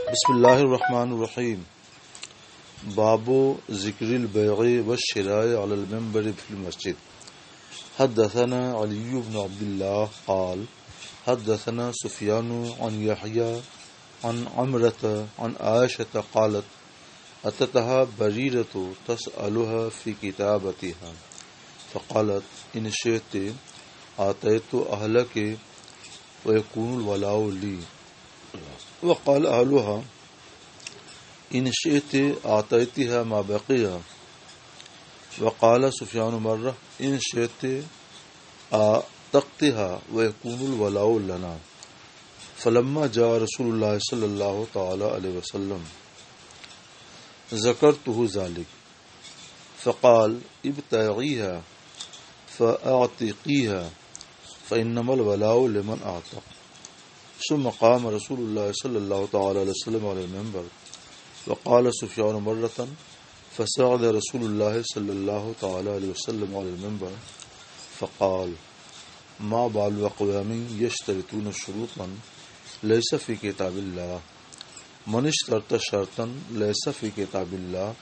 بسم اللہ الرحمن الرحیم. باب ذکر البیع والشراء علی المنبر فی المسجد. حدثنا علی بن عبد الله قال حدثنا سفیان عن یحیی عن عمرة عن عائشة قالت اتتها بریرة تسألها في کتابتها فقالت ان شئت آتیت اہلک ويكون الولاء لي وقال أهلها إن شئت آتيتها ما بقي وقال سفيان مرة إن شئت آتقتها ويكون الولاء لنا. فلما جاء رسول الله صلى الله تعالى عليه وسلم ذكرته ذلك فقال ابتغيها فأعتقيها فإنما الولاء لمن أعتق. ثم قام رسول الله صلى الله تعالى عليه وسلم على المنبر وقال سفيان مرة فصعد رسول الله صلى الله تعالى عليه وسلم على المنبر فقال ما بال أقوام يشترطون شروطا ليس في كتاب الله من اشترط شرطا ليس في كتاب الله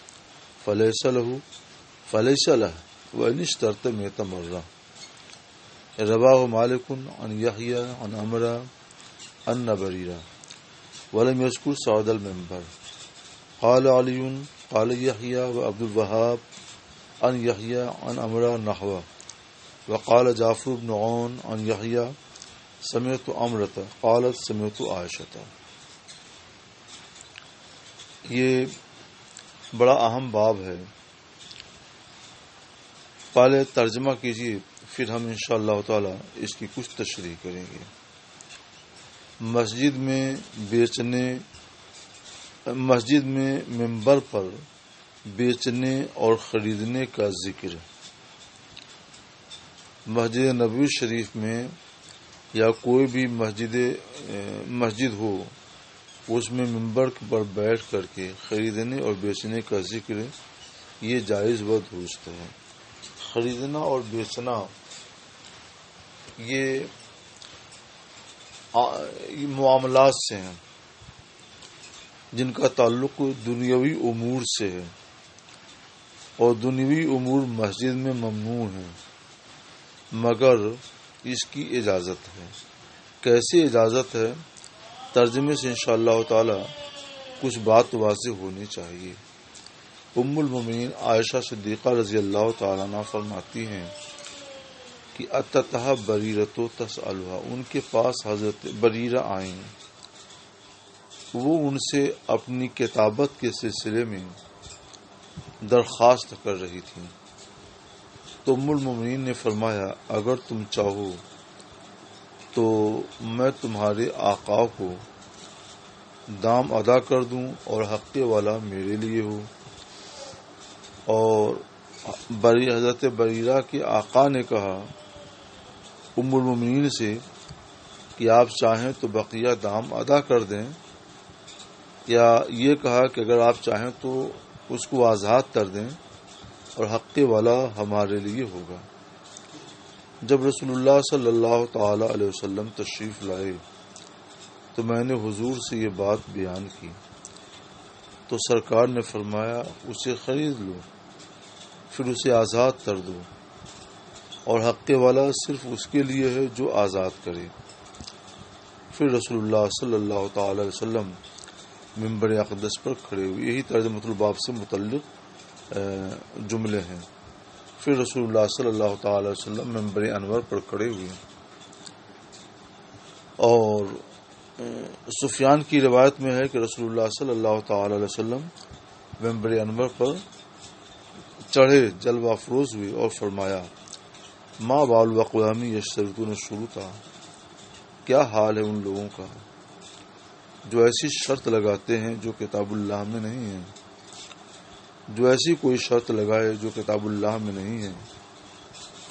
فليس له وإن اشترط 100 مرة. رواه مالك عن يحيى عن عمرة أن بريرة ولم يذكر صعود المنبر. قال علي قال يحيى وعبد الوهاب عن يحيى عن عمرة نحوه. وقال جعفر بن عون عن يحيى سمعت عمرة قالت سمعت عائشة. یہ بڑا اہم باب ہے. پہلے ترجمہ کیجیے پھر ہم انشاءاللہ تعالی اس کی کچھ تشریح کریں گے. مسجد میں منبر پر بیچنے اور خریدنے کا ذکر. مسجد نبوی شریف میں یا کوئی بھی مسجد ہو اس میں منبر پر بیٹھ کر کے خریدنے اور بیچنے کا ذکر یہ جائز و درست ہے. خریدنا اور بیچنا یہ معاملات سے ہیں جن کا تعلق دنیاوی امور سے ہے اور دنیاوی امور مسجد میں ممنوع ہیں مگر اس کی اجازت ہے. کیسی اجازت ہے ترجمے سے انشاءاللہ تعالی کچھ بات واضح ہونی چاہیے. ام المومنین عائشہ صدیقہ رضی اللہ تعالیٰ عنہ فرماتی ہیں کہ اتتها بریرۃ تسألها ان کے پاس حضرت بریرہ آئیں. وہ ان سے اپنی کتابت کے سلسلے میں درخواست کر رہی تھیں. تو ام المومنین نے فرمایا اگر تم چاہو تو میں تمہارے آقا کو دام ادا کر دوں اور حق والا میرے لیے ہو. اور حضرت بریرہ کے آقا نے کہا ام المومنین سے کہ آپ چاہیں تو بقیہ دام ادا کر دیں یا یہ کہا کہ اگر آپ چاہیں تو اس کو آزاد کر دیں اور حق والا ہمارے لیے ہوگا. جب رسول اللہ صلی اللہ تعالی علیہ وسلم تشریف لائے تو میں نے حضور سے یہ بات بیان کی تو سرکار نے فرمایا اسے خرید لو پھر اسے آزاد کر دو اور حق والا صرف اس کے لیے ہے جو آزاد کرے. پھر رسول اللہ صلی اللہ تعالی علیہ وسلم منبر اقدس پر کھڑے ہوئے. یہی ترجمۃ الباب سے متعلق جملے ہیں. پھر رسول اللہ صلی اللہ تعالی علیہ وسلم منبر انور پر کھڑے ہوئے اور سفیان کی روایت میں ہے کہ رسول اللہ صلی اللہ تعالی علیہ وسلم منبر انور پر چڑھے جلوہ افروز ہوئے اور فرمایا ما بال اقوام یشترطون شروطا کیا حال ہے ان لوگوں کا جو ایسی شرط لگاتے ہیں جو کتاب اللہ میں نہیں ہے. جو ایسی کوئی شرط لگائے جو کتاب اللہ میں نہیں ہے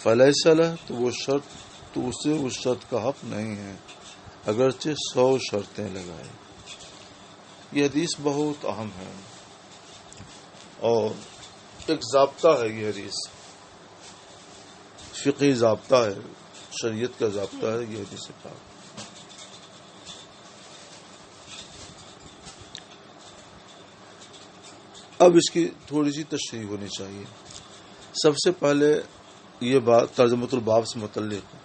فلیس لہ تو وہ شرط تو اسے اس شرط کا حق نہیں ہے اگرچہ 100 شرطیں لگائے. یہ حدیث بہت اہم ہے اور ایک ضابطہ ہے. یہ حدیث فقہی ضابطہ ہے, شریعت کا ضابطہ ہے یہ حدیث پاک. اب اس کی تھوڑی سی تشریح ہونی چاہیے. سب سے پہلے یہ بات ترجمۃ الباب سے متعلق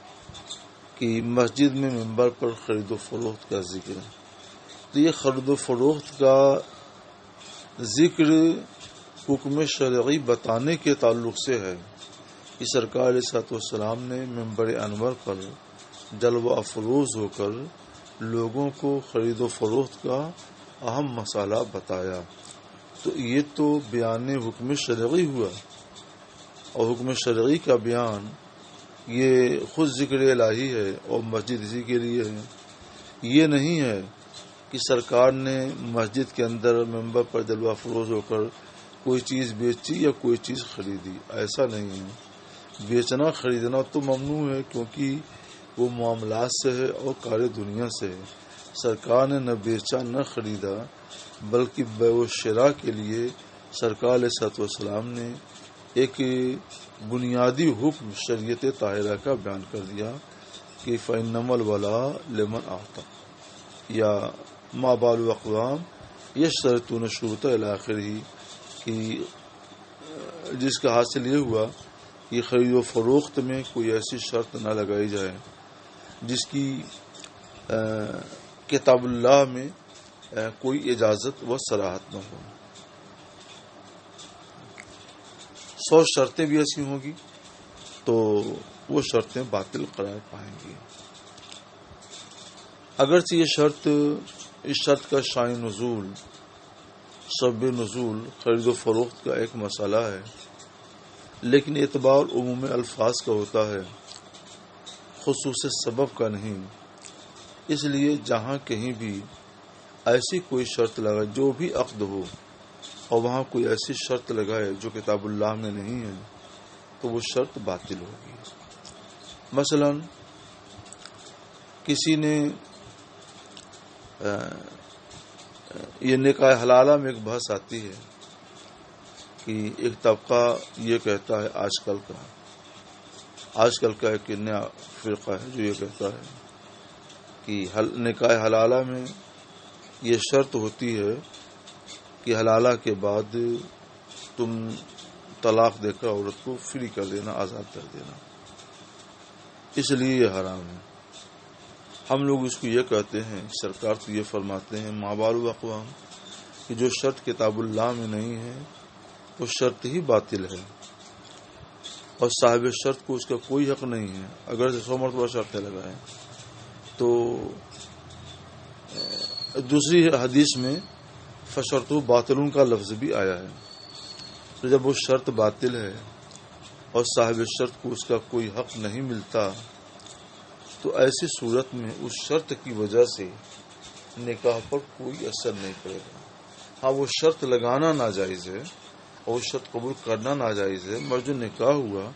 کہ مسجد میں ممبر پر خرید و فروخت کا ذکر ہے. تو یہ خرید و فروخت کا ذکر حکم شرعی بتانے کے تعلق سے ہے کہ سرکار علیہ الصلوۃ والسلام نے ممبر انور پر جلوہ افروز ہو کر لوگوں کو خرید و فروخت کا اہم مسئلہ بتایا. تو یہ تو بیان حکم شرعی ہوا، اور حکم شرعی کا بیان یہ خود ذکر الہی ہے اور مسجد اسی کے لیے ہے. یہ نہیں ہے کہ سرکار نے مسجد کے اندر ممبر پر جلوہ افروز ہو کر کوئی چیز بیچی یا کوئی چیز خریدی، ایسا نہیں ہے. بیچنا خریدنا تو ممنوع ہے کیونکہ وہ معاملات سے ہے اور کار دنیا سے ہے. سرکار نے نہ بیچا نہ خریدا، بلکہ بیع و شراء کے لیے سرکار علیہ الصلوۃ والسلام نے ایک بنیادی حکم شریعت طاہرہ کا بیان کر دیا کہ فإنما الولاء لمن اعطى یا ما بال اقوام یشترطون شروط الی آخرہ، کہ جس کا حاصل یہ ہوا کہ خرید و فروخت میں کوئی ایسی شرط نہ لگائی جائے جس کی کتاب اللہ میں کوئی اجازت و صراحت نہ ہو. 100 شرطیں بھی ایسی ہوں گی تو وہ شرطیں باطل قرار پائیں گی. اگرچہ اس شرط کا شائع نزول سبب نزول خرید و فروخت کا ایک مسئلہ ہے، لیکن اعتبار عموم الفاظ کا ہوتا ہے، خصوص سبب کا نہیں. اس لیے جہاں کہیں بھی ایسی کوئی شرط لگائے جو بھی عقد ہو اور وہاں کوئی ایسی شرط لگائے جو کتاب اللہ میں نہیں ہے تو وہ شرط باطل ہوگی. مثلا کسی نے یہ نکاح حلالہ میں ایک بحث آتی ہے کہ ایک طبقہ یہ کہتا ہے آج کل کا ایک نیا فرقہ ہے جو یہ کہتا ہے کہ نکاح حلالہ میں یہ شرط ہوتی ہے کہ حلالہ کے بعد تم طلاق دے کر عورت کو فری کر دینا، آزاد کر دینا، اس لیے یہ حرام ہے. ہم لوگ اس کو یہ کہتے ہیں، سرکار تو یہ فرماتے ہیں ما بال اقوام کہ جو شرط کتاب اللہ میں نہیں ہے وہ شرط ہی باطل ہے، اور صاحب شرط کو اس کا کوئی حق نہیں ہے اگر 100 مرتبہ شرطیں لگائیں. تو دوسری حدیث میں فشرطو باطلون کا لفظ بھی آیا ہے. تو جب وہ شرط باطل ہے اور صاحب شرط کو اس کا کوئی حق نہیں ملتا تو ایسی صورت میں اس شرط کی وجہ سے نکاح پر کوئی اثر نہیں پڑے گا. ہاں وہ شرط لگانا ناجائز ہے اور شرط قبول کرنا ناجائز ہے، مگر جو نکاح ہوا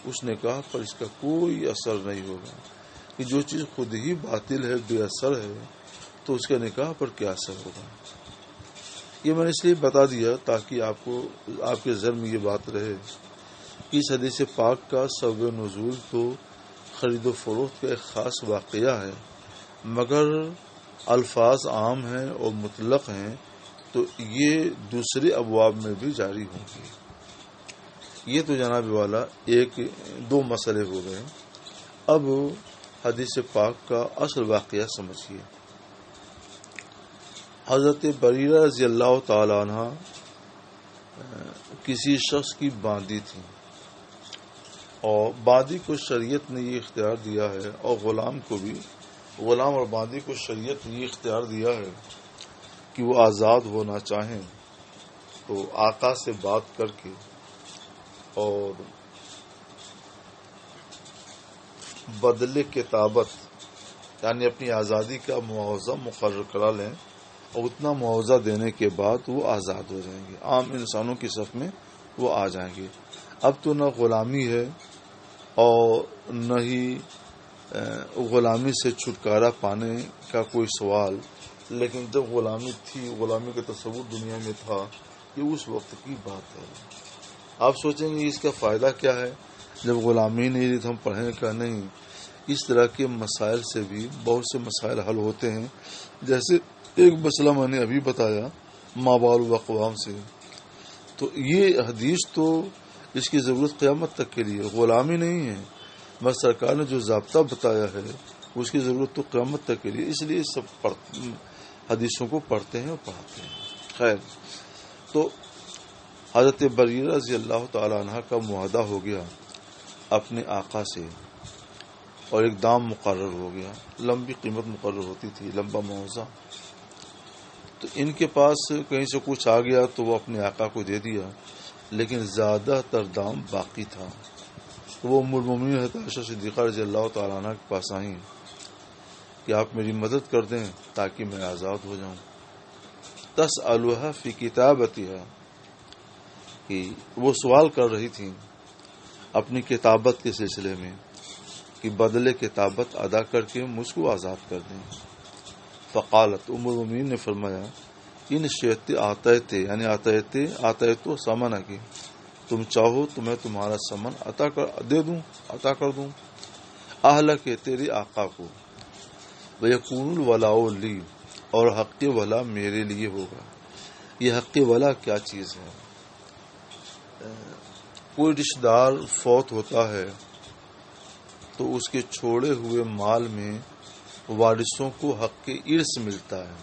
اس نکاح پر اس کا کوئی اثر نہیں ہوگا. کہ جو چیز خود ہی باطل ہے، بے اثر ہے، تو اس کا نکاح پر کیا اثر ہوگا. یہ میں نے اس لیے بتا دیا تاکہ آپ کے ذہن میں یہ بات رہے. اس حدیث پاک کا سبب نزول تو خرید و فروخت کا ایک خاص واقعہ ہے، مگر الفاظ عام ہیں اور مطلق ہیں تو یہ دوسرے ابواب میں بھی جاری ہوں گے. یہ تو جناب والا دو مسئلے ہو گئے. اب حدیث پاک کا اصل واقعہ سمجھیے. حضرت بریرہ رضی اللہ تعالی عنہ کسی شخص کی باندی تھی، اور باندی کو شریعت نے یہ اختیار دیا ہے، اور غلام اور باندی کو شریعت نے یہ اختیار دیا ہے کہ وہ آزاد ہونا چاہیں تو آقا سے بات کر کے اور بدلے کتابت یعنی اپنی آزادی کا معاوضہ مقرر کرا لیں، اور اتنا معاوضہ دینے کے بعد وہ آزاد ہو جائیں گے، عام انسانوں کی صف میں وہ آ جائیں گے. اب تو نہ غلامی ہے اور نہ ہی غلامی سے چھٹکارا پانے کا کوئی سوال، لیکن جب غلامی تھی، غلامی کا تصور دنیا میں تھا، یہ اس وقت کی بات ہے. آپ سوچیں گے اس کا فائدہ کیا ہے جب غلامی نہیں رہی تو ہم پڑھیں کا نہیں. اس طرح کے مسائل سے بھی بہت سے مسائل حل ہوتے ہیں. جیسے ایک مسئلہ میں نے ابھی بتایا ما بال اقوام سے تو یہ حدیث تو اس کی ضرورت قیامت تک کے لیے، غلامی نہیں ہے، بس سرکار نے جو ضابطہ بتایا ہے اس کی ضرورت تو قیامت تک کے لیے، اس لیے سب حدیثوں کو پڑھتے ہیں اور پڑھاتے ہیں۔ خیر، تو حضرت بریرہ رضی اللہ تعالی عنہ کا معاہدہ ہو گیا اپنے آقا سے، اور ایک دام مقرر ہو گیا، لمبی قیمت مقرر ہوتی تھی، لمبا معاوضہ۔ تو ان کے پاس کہیں سے کچھ آ گیا تو وہ اپنے آقا کو دے دیا، لیکن زیادہ تر دام باقی تھا۔ وہ ام المومنین حضرت عائشہ صدیقہ رضی اللہ تعالیٰ عنہ کے پاس آئیں کہ آپ میری مدد کر دیں تاکہ میں آزاد ہو جاؤں۔ تسألها فی کتابتها، کہ وہ سوال کر رہی تھیں اپنی کتابت کے سلسلے میں کہ بدلے کتابت ادا کر کے مجھ کو آزاد کر دیں۔ فقالت، ام المومنین نے فرمایا، ان شیط آتیتے، یعنی آتیتے تو سمن کی، تم چاہو تو میں تمہارا سمن عطا کر دوں اہل کے تیرے آقا کو، ویکون الولاء لی، اور حق ولا میرے لیے ہوگا۔ یہ حق ولا کیا چیز ہے؟ کوئی رشتہ دار فوت ہوتا ہے تو اس کے چھوڑے ہوئے مال میں وارثوں کو حق ارث ملتا ہے،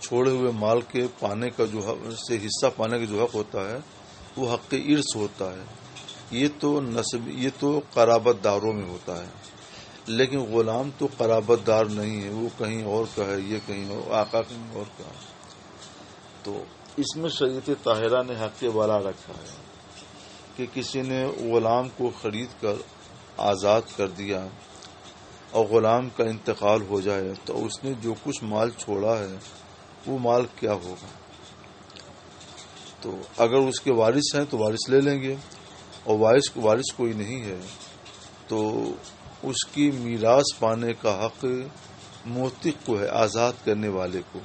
چھوڑے ہوئے مال کے پانے کا جو سے حصہ پانے کا جو حق ہوتا ہے وہ حق ارث ہوتا ہے۔ یہ تو قرابت داروں میں ہوتا ہے، لیکن غلام تو قرابت دار نہیں ہے، وہ کہیں اور کا ہے، یہ کہیں اور، آقا کہیں اور کا ہے۔ تو اس میں شریعت طاہرہ نے حق ولا رکھا ہے کہ کسی نے غلام کو خرید کر آزاد کر دیا اور غلام کا انتقال ہو جائے تو اس نے جو کچھ مال چھوڑا ہے وہ مال کیا ہوگا؟ تو اگر اس کے وارث ہیں تو وارث لے لیں گے، اور وارث کوئی نہیں ہے تو اس کی میراث پانے کا حق موتق کو ہے، آزاد کرنے والے کو۔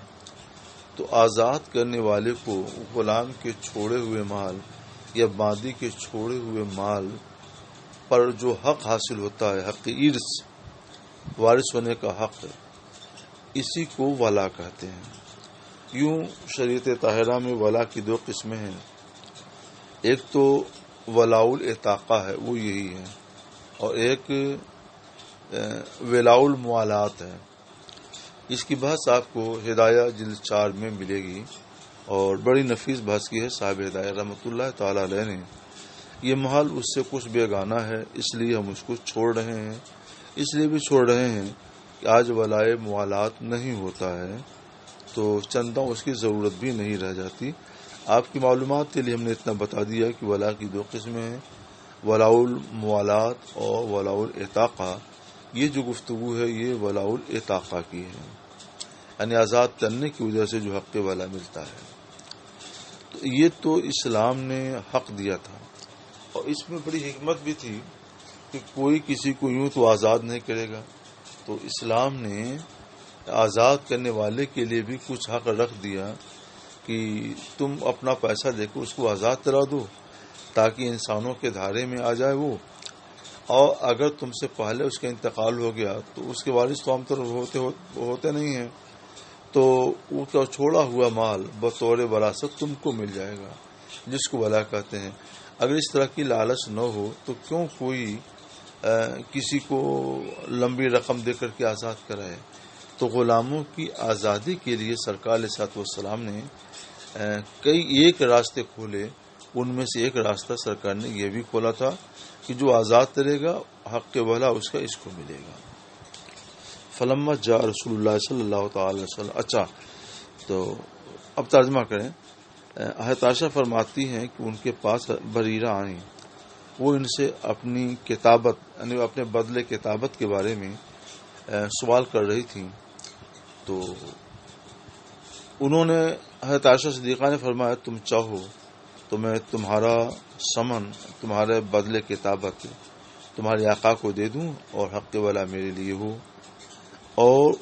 تو آزاد کرنے والے کو غلام کے چھوڑے ہوئے مال یا باندی کے چھوڑے ہوئے مال پر جو حق حاصل ہوتا ہے، حق ارث، وارث ہونے کا حق، اسی کو ولا کہتے ہیں۔ یوں شریعت طاہرہ میں ولا کی دو قسمیں ہیں، ایک تو ولاء العتاقہ ہے، وہ یہی ہے، اور ایک ولاء الموالات ہے۔ اس کی بحث آپ کو ہدایہ جلد 4 میں ملے گی، اور بڑی نفیس بحث کی ہے صاحب ہدایہ رحمۃ اللہ تعالی علیہ نے۔ یہ محل اس سے کچھ بیگانہ ہے، اس لیے ہم اس کو چھوڑ رہے ہیں، اس لیے بھی چھوڑ رہے ہیں کہ آج ولائے موالات نہیں ہوتا ہے تو چندہ اس کی ضرورت بھی نہیں رہ جاتی۔ آپ کی معلومات کے لیے ہم نے اتنا بتا دیا کہ ولا کی 2 قسمیں ہیں، ولاء الموالات اور ولاء العتاقہ۔ یہ جو گفتگو ہے یہ ولاء العتاقہ کی ہے، یعنی آزاد کرنے کی وجہ سے جو حق ولا ملتا ہے۔ تو یہ تو اسلام نے حق دیا تھا، اور اس میں بڑی حکمت بھی تھی کہ کوئی کسی کو یوں تو آزاد نہیں کرے گا، تو اسلام نے آزاد کرنے والے کے لیے بھی کچھ حق رکھ دیا کہ تم اپنا پیسہ دے کر اس کو آزاد کرا دو تاکہ انسانوں کے دھارے میں آ جائے وہ، اور اگر تم سے پہلے اس کا انتقال ہو گیا تو اس کے وارث تو عام طور ہوتے نہیں ہیں، تو اس کا چھوڑا ہوا مال بطور وراثت تم کو مل جائے گا، جس کو ولا کہتے ہیں۔ اگر اس طرح کی لالچ نہ ہو تو کیوں کوئی کسی کو لمبی رقم دے کر کے آزاد کرائے؟ تو غلاموں کی آزادی کے لیے سرکار علیہ الصلوۃ والسلام نے ایک راستے کھولے، ان میں سے ایک راستہ سرکار نے یہ بھی کھولا تھا کہ جو آزاد کرے گا حق ولا اس کا اس کو ملے گا۔ فلما جاء رسول اللہ صلی اللہ تعالی علیہ وسلم۔ اچھا، تو اب ترجمہ کریں۔ حضرت عائشہ فرماتی ہیں کہ ان کے پاس بریرہ آئیں، وہ ان سے اپنی کتابت یعنی اپنے بدلے کتابت کے بارے میں سوال کر رہی تھیں، تو انہوں نے حضرت عائشہ صدیقہ نے فرمایا تم چاہو تو میں تمہارا سمن، تمہارے بدلے کتابت تمہارے آقا کو دے دوں اور حق ولا میرے لیے ہو۔ اور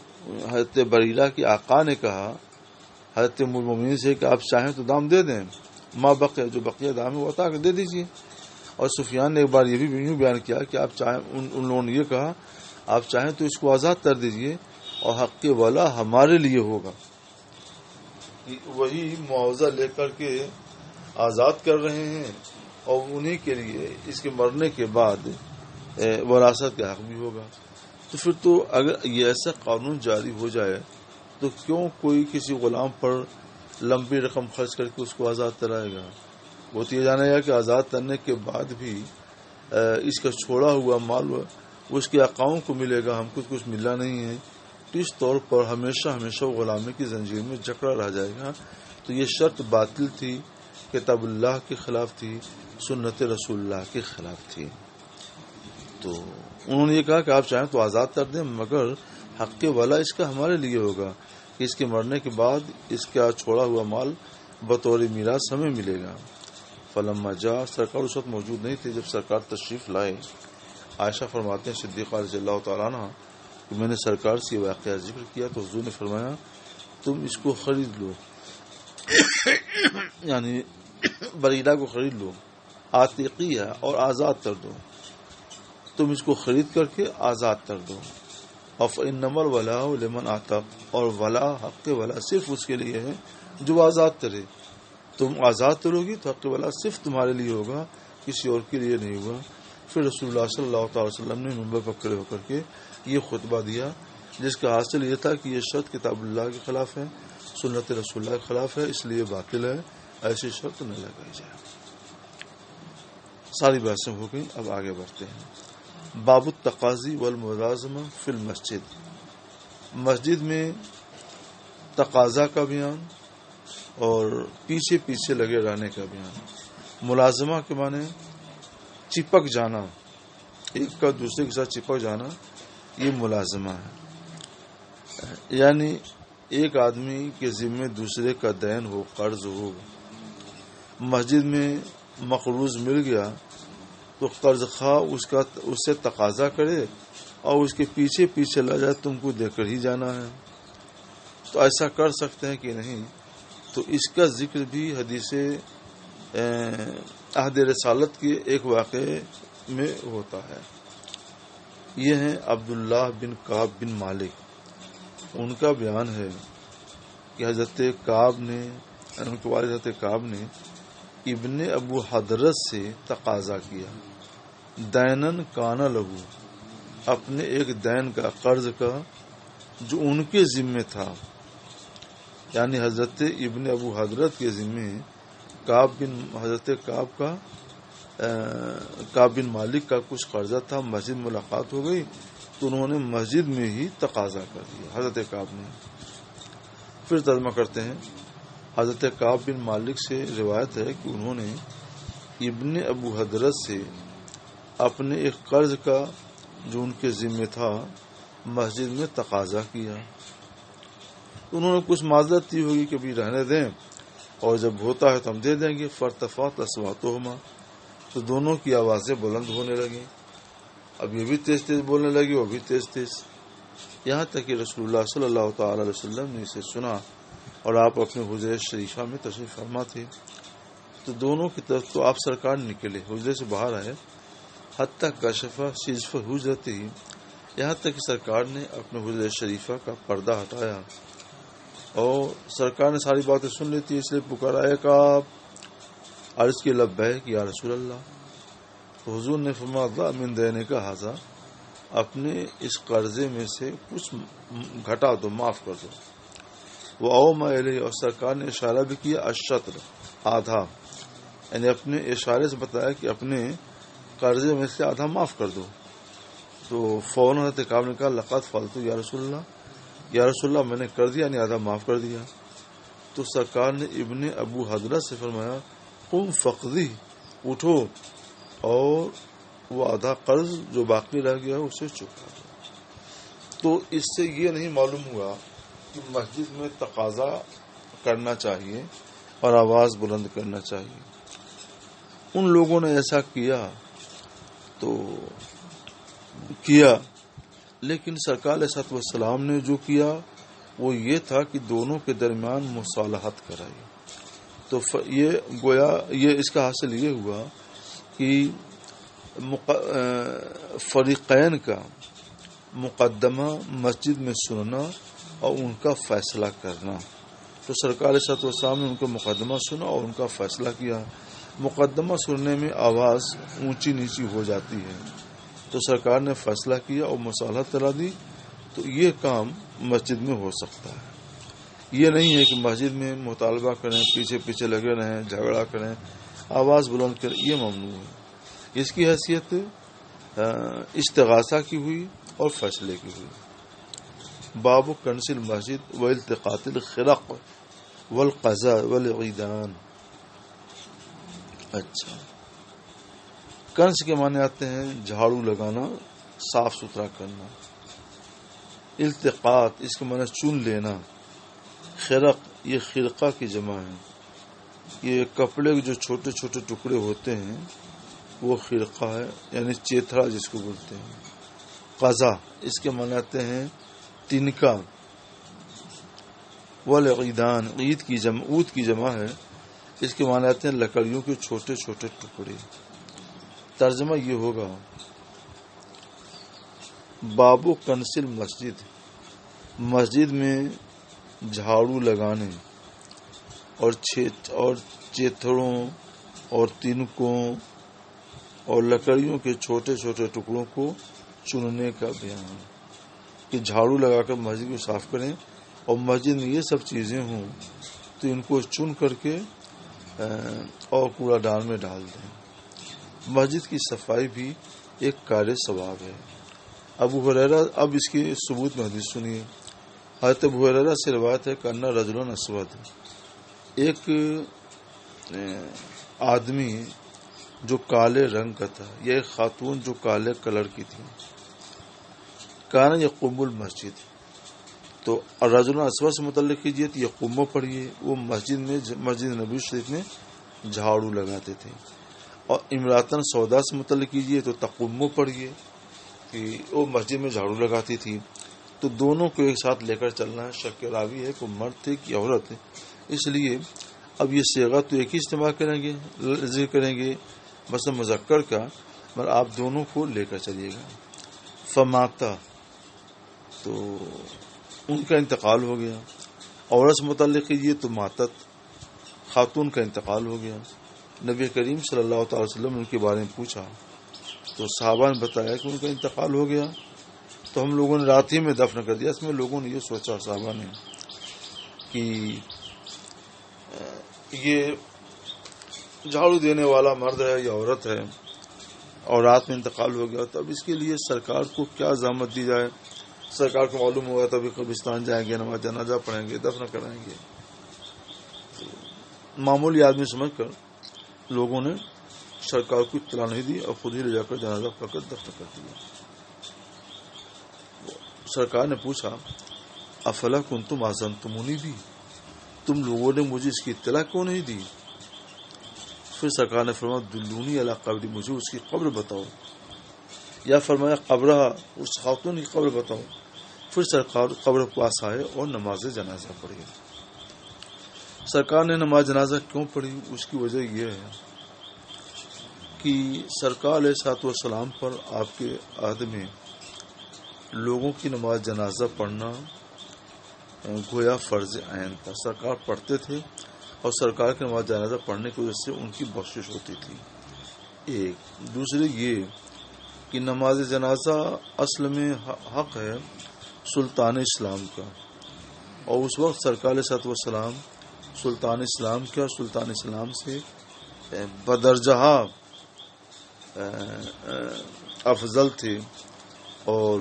حضرت بریرہ کے آقا نے کہا حضرت ام المومنین سے کہ آپ چاہیں تو دام دے دیں، ما بقیہ، جو بقیہ دام ہے وہ عطا کر دے دیجیے۔ اور سفیان نے ایک بار یہ بھی یوں بیان کیا کہ آپ چاہیں، ان لوگوں نے یہ کہا آپ چاہیں تو اس کو آزاد کر دیجیے اور حق ولا ہمارے لیے ہوگا۔ وہی معاوضہ لے کر کے آزاد کر رہے ہیں اور انہی کے لیے اس کے مرنے کے بعد وراثت کا حق بھی ہوگا. تو پھر تو اگر یہ ایسا قانون جاری ہو جائے تو کیوں کوئی کسی غلام پر لمبی رقم خرچ کر کے اس کو آزاد کرائے گا؟ وہ تو یہ جانے گا کہ آزاد کرنے کے بعد بھی اس کا چھوڑا ہوا مال اس کے آقاؤں کو ملے گا، ہم کو کچھ ملا نہیں ہے. تو اس طور پر ہمیشہ وہ غلامی کی زنجیر میں جکڑا رہ جائے گا. تو یہ شرط باطل تھی، کتاب اللہ کے خلاف تھی، سنت رسول اللہ کے خلاف تھی. تو انہوں نے یہ کہا کہ آپ چاہیں تو آزاد کر دیں، مگر حق والا اس کا ہمارے لیے ہوگا کہ اس کے مرنے کے بعد اس کا چھوڑا ہوا مال بطور میراث ہمیں ملے گا. فلما جاء، سرکار اس وقت موجود نہیں تھے جب سرکار تشریف لائے. عائشہ فرماتے ہیں صدیقہ رضی اللہ تعالیٰ عنہ کہ میں نے سرکار سے واقعہ ذکر کیا تو حضور نے فرمایا تم اس کو خرید لو، یعنی بریرہ کو خرید لو، عاتقی ہے اور آزاد کر دو. تم اس کو خرید کر کے آزاد کر دو. فإنما الولاء لمن اعتق، اور ولا حق ولا صرف اس کے لیے ہے جو آزاد کرے. تم آزاد کرو گی تو حق ولا صرف تمہارے لیے ہوگا، کسی اور کے لیے نہیں ہوگا. پھر رسول اللہ صلی اللہ تعالی وسلم نے منبر پر کھڑے ہو کر کے یہ خطبہ دیا جس کا حاصل یہ تھا کہ یہ شرط کتاب اللہ کے خلاف ہے، سنت رسول اللہ کے خلاف ہے، اس لیے باطل ہے، ایسی شرط نہ لگائی جائے. ساری بحثیں ہو گئی، اب آگے بڑھتے ہیں. باب التقاضی والملازمہ فی المسجد، مسجد میں تقاضا کا بیان اور پیچھے پیچھے لگے رہنے کا بیان. ملازمہ کے معنی چپک جانا، ایک کا دوسرے کے ساتھ چپک جانا، یہ ملازمہ ہے. یعنی ایک آدمی کے ذمے دوسرے کا دین ہو، قرض ہو، مسجد میں مقروض مل گیا تو قرض خواہ اس سے تقاضا کرے اور اس کے پیچھے پیچھے لگ جائے تم کو دے کر ہی جانا ہے. تو ایسا کر سکتے ہیں کہ نہیں؟ تو اس کا ذکر بھی حدیث عہد رسالت کے ایک واقعے میں ہوتا ہے. یہ ہیں عبداللہ بن کعب بن مالک. ان کا بیان ہے کہ حضرت کعب نے، ان کے والد حضرت کعب نے ابن ابو حضرت سے تقاضا کیا، دینن کانا لہو، اپنے ایک دین کا، قرض کا جو ان کے ذمے تھا. یعنی حضرت ابن ابو حضرت کے ذمے حضرت کعب بن مالک کا کچھ قرضہ تھا. مسجد ملاقات ہو گئی تو انہوں نے مسجد میں ہی تقاضا کر دیا حضرت کعب نے. پھر ترجمہ کرتے ہیں. حضرت کعب بن مالک سے روایت ہے کہ انہوں نے ابن ابو حضرت سے اپنے ایک قرض کا جو ان کے ذمے تھا مسجد میں تقاضا کیا. انہوں نے کچھ معذرت دی ہوگی کہ بھی رہنے دیں اور جب ہوتا ہے تو ہم دے دیں گے. فارتفعت اصواتہما، تو دونوں کی آوازیں بلند ہونے لگیں. اب یہ بھی تیز تیز بولنے لگی، وہ بھی تیز تیز، یہاں تک کہ رسول اللہ صلی اللہ تعالی علیہ وسلم نے اسے سنا اور آپ اپنے حجرہ شریفہ میں تشریف فرما تھے. تو دونوں کی طرف تو آپ سرکار نکلے، حجرے سے باہر آئے. حتی کشف سجف حجرتہ، یہاں تک کہ سرکار نے اپنے حجرہ شریفہ کا پردہ ہٹایا اور سرکار نے ساری باتیں سن لی تھی، اس لیے پکارا ہے کہ آپ عرض کی لبیک یا رسول اللہ. تو حضور نے فرمایا من دینے کا حاضر، اپنے اس قرضے میں سے کچھ گھٹا دو، معاف کر دو. وہ اوما الیہ، اور سرکار نے اشارہ بھی کیا، الشطر، آدھا، یعنی اپنے اشارے سے بتایا کہ اپنے قرضے میں سے آدھا معاف کر دو. تو فوراً حضرت کعب نے کہا لقد فعلت یا رسول اللہ، یا رسول اللہ میں نے کر دیا، یعنی آدھا معاف کر دیا. تو سرکار نے ابن ابو حضرت سے فرمایا قم فقضی، اٹھو اور وہ آدھا قرض جو باقی رہ گیا اسے چکا دو. تو اس سے یہ نہیں معلوم ہوا کہ مسجد میں تقاضا کرنا چاہیے اور آواز بلند کرنا چاہیے. ان لوگوں نے ایسا کیا تو کیا، لیکن سرکار علیہ الصلوۃ والسلام نے جو کیا وہ یہ تھا کہ دونوں کے درمیان مصالحت کرائی. تو یہ گویا یہ اس کا حاصل یہ ہوا کہ فریقین کا مقدمہ مسجد میں سننا اور ان کا فیصلہ کرنا، تو سرکار صلی اللہ علیہ وسلم نے ان کا مقدمہ سنا اور ان کا فیصلہ کیا. مقدمہ سننے میں آواز اونچی نیچی ہو جاتی ہے، تو سرکار نے فیصلہ کیا اور مصالحت کرا دی. تو یہ کام مسجد میں ہو سکتا ہے. یہ نہیں ہے کہ مسجد میں مطالبہ کریں، پیچھے پیچھے لگے رہیں، جھگڑا کریں، آواز بلند کریں، یہ ممنوع ہے. اس کی حیثیت استغاثہ کی ہوئی اور فیصلے کی ہوئی. باب کنز المسجد و التقاط الخرق والقضاء والعیدان. اچھا، کنز کے معنی آتے ہیں جھاڑو لگانا، صاف ستھرا کرنا. التقاط اس کے معنی چن لینا. خرق یہ خرقہ کی جمع ہے. یہ کپڑے کے جو چھوٹے چھوٹے ٹکڑے ہوتے ہیں وہ خرقہ ہے، یعنی چیتھڑا جس کو بولتے ہیں. قضا اس کے معنی آتے ہیں تنکا. والعیدان عید کی جمع ہے، اس کے معنی آتے ہیں لکڑیوں کے چھوٹے چھوٹے ٹکڑے. ترجمہ یہ ہوگا باب کنز المسجد، مسجد میں جھاڑو لگانے اور چیتھڑوں اور تنکوں اور لکڑیوں کے چھوٹے چھوٹے ٹکڑوں کو چننے کا بیان. کہ جھاڑو لگا کر مسجد کو صاف کریں اور مسجد میں یہ سب چیزیں ہوں تو ان کو چن کر کے اور کوڑا دان میں ڈال دیں. مسجد کی صفائی بھی ایک کار ثواب ہے. ابو ہریرہ، اب اس کے ثبوت میں حدیث سنیے. حضرت ابو ہریرہ سے روایت ہے کہ ان رجلا اسود، ایک آدمی جو کالے رنگ کا تھا یا ایک خاتون جو کالے کلر کی تھی، کان یقوم المسجد. تو رجل اسود سے متعلق کیجیے تو یقوم پڑھیے، وہ مسجد نبی شریف میں جھاڑو لگاتے تھے. اور امراتن سودا سے متعلق کیجیے تو تقوم پڑھیے کہ وہ مسجد میں جھاڑو لگاتی تھی. تو دونوں کو ایک ساتھ لے کر چلنا ہے. شک راوی ہے کہ مرد تھے کہ عورت ہے، اس لیے اب یہ صیغہ تو ایک ہی استعمال کریں گے بس مذکر کا، مگر آپ دونوں کو لے کر چلیے گا. فماتا تو ان کا انتقال ہو گیا. عورت سے متعلق کیجیے تو ماتت، خاتون کا انتقال ہو گیا. نبی کریم صلی اللہ تعالی وسلم نے ان کے بارے میں پوچھا تو صحابہ نے بتایا کہ ان کا انتقال ہو گیا. تو ہم لوگوں نے رات ہی میں دفن کر دیا. اس میں لوگوں نے یہ سوچا صحابہ نے کہ یہ جھاڑو دینے والا مرد ہے یا عورت ہے اور رات میں انتقال ہو گیا، تو اب اس کے لیے سرکار کو کیا زحمت دی جائے. سرکار کو معلوم ہوا تبھی قبرستان جائیں گے، نماز جنازہ پڑھیں گے، دفن کرائیں گے. معمولی آدمی سمجھ کر لوگوں نے سرکار کو اطلاع نہیں دی اور خود ہی لے جا کر جنازہ پڑھ کر دفن کر دیا. سرکار نے پوچھا افلا کنتم آذنتمونی بھی، تم لوگوں نے مجھے اس کی اطلاع کیوں نہیں دی؟ پھر سرکار نے فرمایا دلونی علی قبر، مجھے اس کی قبر بتاؤ، یا فرمایا قبرہ، اس خاتون کی قبر بتاؤ. پھر سرکار قبر کے پاس آئے اور نماز جنازہ پڑھی. سرکار نے نماز جنازہ کیوں پڑھی؟ اس کی وجہ یہ ہے کہ سرکار علیہ الصلوۃ والسلام پر آپ کے عہد میں لوگوں کی نماز جنازہ پڑھنا گویا فرض عین تھا. سرکار پڑھتے تھے اور سرکار کی نماز جنازہ پڑھنے کی وجہ سے ان کی بخشش ہوتی تھی. ایک دوسرے یہ کہ نماز جنازہ اصل میں حق ہے سلطان اسلام کا، اور اس وقت سرکار علیہ الصلوۃ والسلام سلطان اسلام کے اور سلطان اسلام سے بدرجہ افضل تھے اور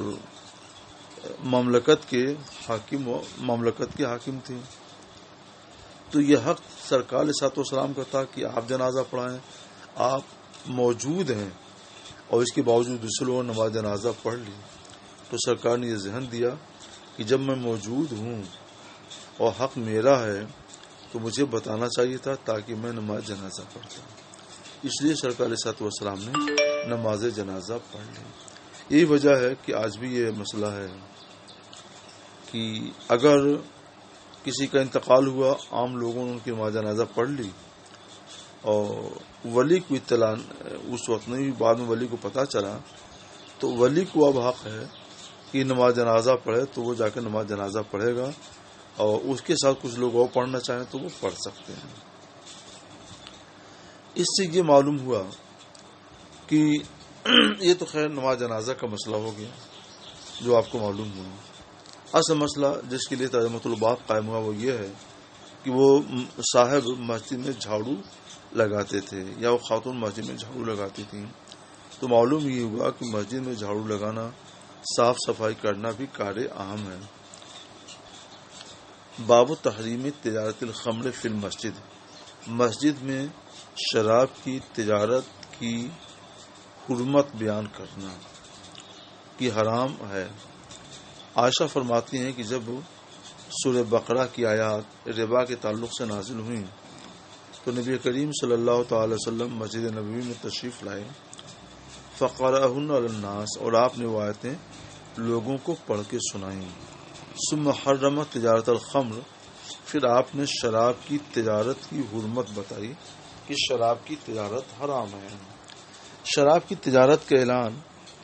مملکت کے حاکم تھے. تو یہ حق سرکار علیہ الصلوۃ والسلام کا تھا کہ آپ جنازہ پڑھائیں. آپ موجود ہیں اور اس کے باوجود دوسرے لوگوں نے نماز جنازہ پڑھ لی. تو سرکار نے یہ ذہن دیا کہ جب میں موجود ہوں اور حق میرا ہے تو مجھے بتانا چاہیے تھا تاکہ میں نماز جنازہ پڑھتا. اس لیے سرکار علیہ الصلوۃ والسلام نے نماز جنازہ پڑھ لی. یہی وجہ ہے کہ آج بھی یہ مسئلہ ہے کہ اگر کسی کا انتقال ہوا، عام لوگوں نے ان کی نماز جنازہ پڑھ لی اور ولی کو اطلاع اس وقت نہیں، بعد میں ولی کو پتہ چلا، تو ولی کو اب حق ہے کہ نماز جنازہ پڑھے، تو وہ جا کے نماز جنازہ پڑھے گا اور اس کے ساتھ کچھ لوگ اور پڑھنا چاہیں تو وہ پڑھ سکتے ہیں۔ اس سے یہ معلوم ہوا کہ یہ تو خیر نماز جنازہ کا مسئلہ ہو گیا جو آپ کو معلوم ہوا۔ اصل مسئلہ جس کے لیے ترجمۃ الباب قائم ہوا وہ یہ ہے کہ وہ صاحب مسجد میں جھاڑو لگاتے تھے یا وہ خاتون مسجد میں جھاڑو لگاتی تھیں، تو معلوم یہ ہوا کہ مسجد میں جھاڑو لگانا، صاف صفائی کرنا بھی کار اہم ہے۔ باب تحریم تجارت الخمر فی المسجد، مسجد میں شراب کی تجارت کی حرمت بیان کرنا کہ حرام ہے۔ عائشہ فرماتی ہیں کہ جب سورہ بقرہ کی آیات ربا کے تعلق سے نازل ہوئیں تو نبی کریم صلی اللہ تعالی وسلم مسجد نبوی میں تشریف لائے، فقرأہن علی الناس، اور آپ نے وہ آیتیں لوگوں کو پڑھ کے سنائیں۔ ثم حرم تجارت الخمر، پھر آپ نے شراب کی تجارت کی حرمت بتائی کہ شراب کی تجارت حرام ہے۔ شراب کی تجارت کا اعلان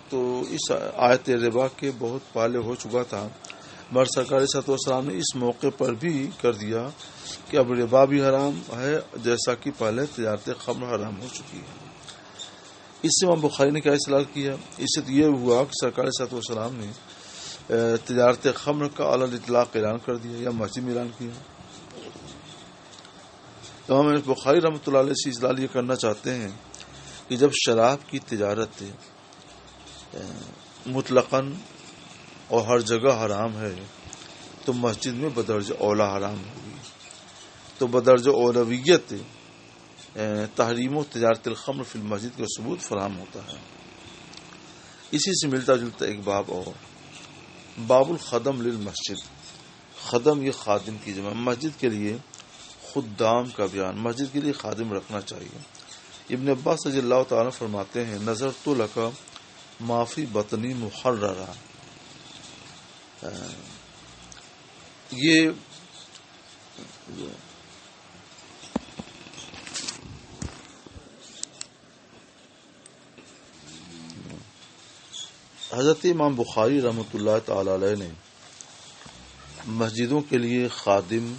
تو اس آیت ربا کے بہت پہلے ہو چکا تھا، مگر سرکار صلی اللہ علیہ وسلم نے اس موقع پر بھی کر دیا کہ اب ربا بھی حرام ہے جیسا کہ پہلے تجارت خمر حرام ہو چکی ہے۔ اس سے امام بخاری نے کیا استدلال کیا؟ اس سے یہ ہوا کہ سرکار صلی اللہ علیہ وسلم نے تجارت خمر کا علی الاطلاق اعلان کر دیا یا مسجد میں اعلان کیا۔ امام بخاری رحمۃ اللہ علیہ سے استدلال یہ کرنا چاہتے ہیں کہ جب شراب کی تجارت مطلقاً اور ہر جگہ حرام ہے تو مسجد میں بدرجہ اولا حرام ہوگی، تو بدرجہ اولویت تحریم و تجارت الخمر فی المسجد کا ثبوت فراہم ہوتا ہے۔ اسی سے ملتا جلتا ایک باب اور، باب الخدم للمسجد، خدم یہ خادم کی جمع، مسجد کے لیے خدام کا بیان، مسجد کے لیے خادم رکھنا چاہیے۔ ابن عباس رضی اللہ تعالیٰ فرماتے ہیں نظر تو لکا معافی بطنی محررہ، یہ حضرت امام بخاری رحمۃ اللہ تعالی علیہ نے مسجدوں کے لیے خادم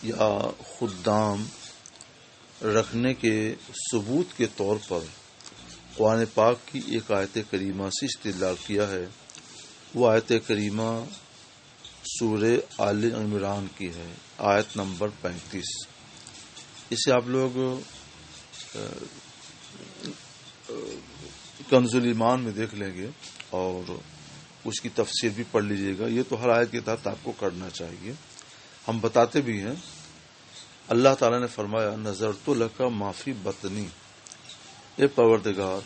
یا خدام رکھنے کے ثبوت کے طور پر قرآن پاک کی ایک آیت کریمہ سے استدلال کیا ہے۔ وہ آیت کریمہ سورہ آل عمران کی ہے، آیت نمبر 35۔ اسے آپ لوگ کنز الایمان میں دیکھ لیں گے اور اس کی تفسیر بھی پڑھ لیجئے گا۔ یہ تو ہر آیت کے تحت آپ کو کرنا چاہیے، ہم بتاتے بھی ہیں۔ اللہ تعالیٰ نے فرمایا نظر تو لکا معافی بطنی، اے پروردگار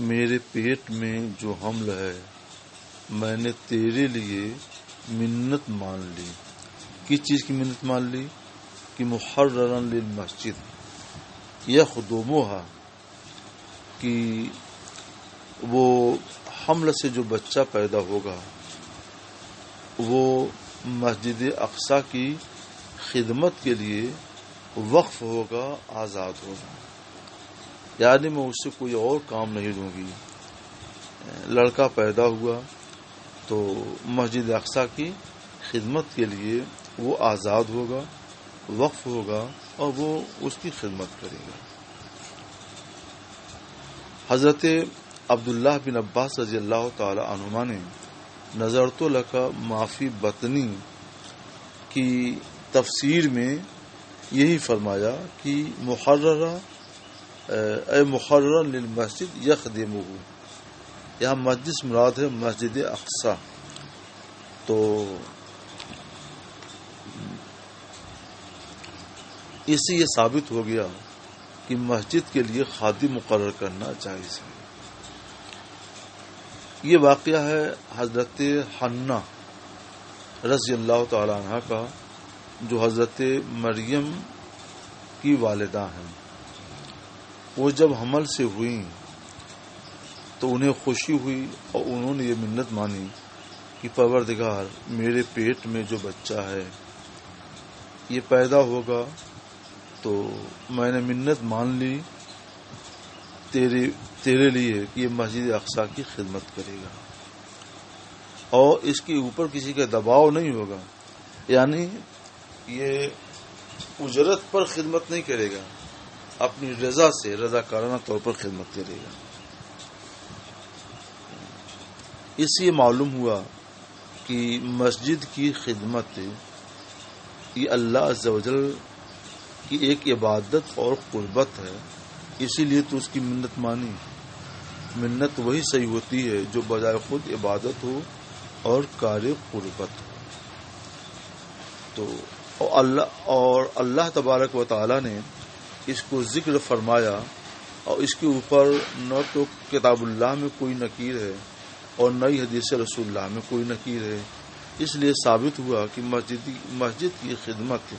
میرے پیٹ میں جو حمل ہے میں نے تیرے لیے منت مان لی۔ کس چیز کی منت مان لی؟ کہ محررن للمسجد یخدمھا، کہ وہ حمل سے جو بچہ پیدا ہوگا وہ مسجد اقصی کی خدمت کے لیے وقف ہوگا، آزاد ہوگا، یعنی میں اس سے کوئی اور کام نہیں لوں گی۔ لڑکا پیدا ہوا تو مسجد اقصی کی خدمت کے لیے وہ آزاد ہوگا، وقف ہوگا اور وہ اس کی خدمت کرے گا۔ حضرت عبداللہ بن عباس رضی اللہ تعالی عنہما نے نظر تو لکا معافی بطنی کی تفسیر میں یہی فرمایا کہ محررہ اے محرر للمسجد یخدمہ، یہاں مسجد مراد ہے مسجد اقصی۔ تو اس سے یہ ثابت ہو گیا کہ مسجد کے لیے خادم مقرر کرنا جائز ہے۔ یہ واقعہ ہے حضرت حنہ رضی اللہ تعالی عنہ کا، جو حضرت مریم کی والدہ ہیں۔ وہ جب حمل سے ہوئیں تو انہیں خوشی ہوئی اور انہوں نے یہ منت مانی کہ پروردگار میرے پیٹ میں جو بچہ ہے یہ پیدا ہوگا تو میں نے منت مان لی تیرے لیے کہ یہ مسجد اقصی کی خدمت کرے گا، اور اس کے اوپر کسی کا دباؤ نہیں ہوگا یعنی یہ اجرت پر خدمت نہیں کرے گا، اپنی رضا سے رضاکارانہ طور پر خدمت کرے گا۔ اس سے معلوم ہوا کہ مسجد کی خدمت یہ اللہ عز و جل کی ایک عبادت اور قربت ہے، اسی لیے تو اس کی منت مانی۔ منت وہی صحیح ہوتی ہے جو بجائے خود عبادت ہو اور کار قربت ہو۔ تو اللہ تبارک و تعالی نے اس کو ذکر فرمایا، اور اس کے اوپر نہ تو کتاب اللہ میں کوئی نکیر ہے اور نہ ہی حدیث رسول اللہ میں کوئی نکیر ہے۔ اس لیے ثابت ہوا کہ مسجد کی خدمت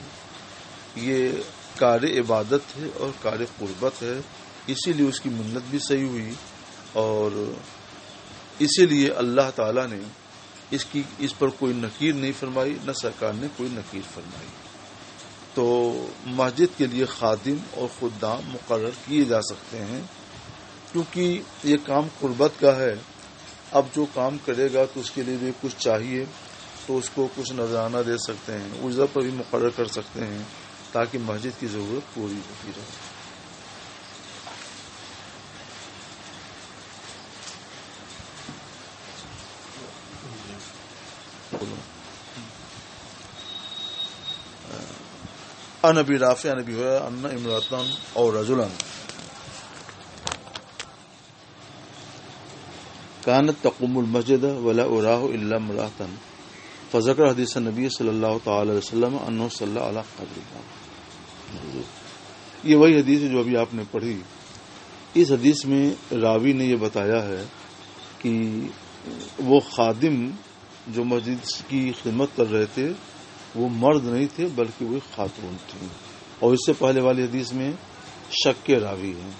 یہ کار عبادت ہے اور کار قربت ہے، اسی لیے اس کی منت بھی صحیح ہوئی، اور اسی لیے اللہ تعالی نے اس پر کوئی نکیر نہیں فرمائی، نہ سرکار نے کوئی نکیر فرمائی۔ تو مسجد کے لیے خادم اور خدام مقرر کیے جا سکتے ہیں، کیونکہ یہ کام قربت کا ہے۔ اب جو کام کرے گا تو اس کے لیے بھی کچھ چاہیے، تو اس کو کچھ نذرانہ دے سکتے ہیں، اجرت پر بھی مقرر کر سکتے ہیں تاکہ مسجد کی ضرورت پوری ہوتی رہے۔ عن ابی رافع عن ابی ہریرہ ان امرأة او رجلا كانت تقوم المسجد ولا أراه الا امرأة فذكر حدیث النبی صلی اللہ تعالی علیہ وسلم انه صلی علی قبرها۔ یہ وہی حدیث ہے جو ابھی آپ نے پڑھی۔ اس حدیث میں راوی نے یہ بتایا ہے کہ وہ خادم جو مسجد کی خدمت کر رہے تھے وہ مرد نہیں تھے بلکہ وہ خاتون تھیں، اور اس سے پہلے والی حدیث میں شک کے راوی ہیں۔